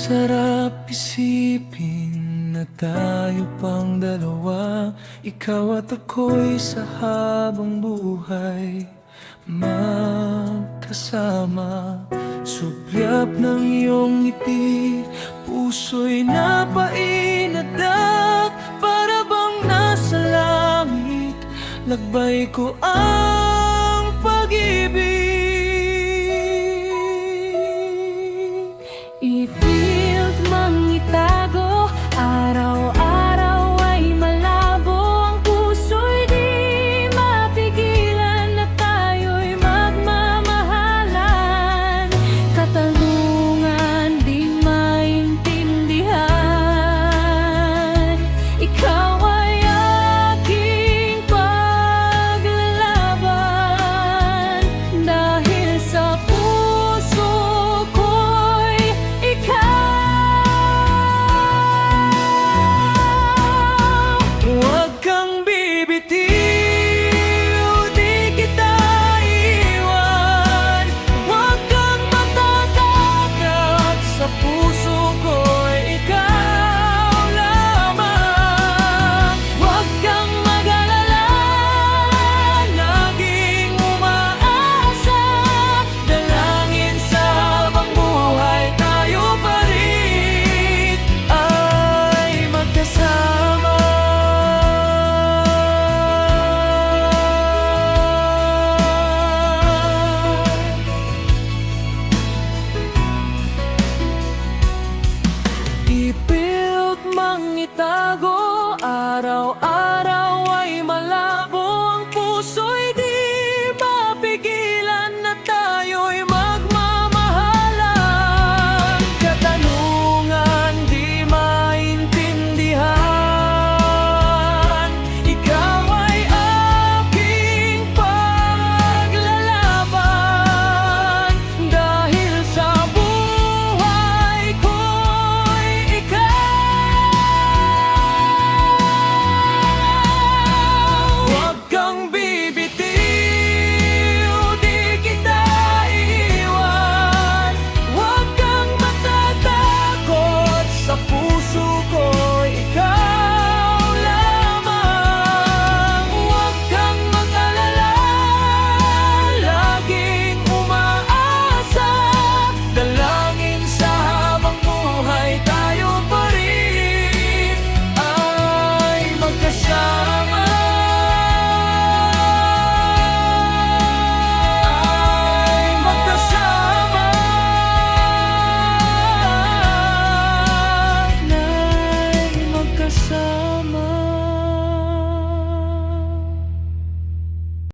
Sarap isipin na tayo pang dalawa, ikaw at ako'y sa habang buhay magkasama. Sulyap ng iyong ngiti, puso'y napainadak, para bang nasa langit, lakbay ko ang pag-ibig. Ipilit mang itago, araw-araw ay malabo, ang puso'y di mapigilan na tayo'y magmamahalan. Katanungan di maintindihan, ikaw ay aking paglalaban, dahil sa puso ko'y huwag kang bibitiw, di kita iwan. Huwag kang matatakot, sa puso ko'y ikaw lamang. Huwag kang mag-alala, laging umaasa, dalangin sa habang buhay tayo pa rin ay magkasama. Ipilit mang itago, araw-araw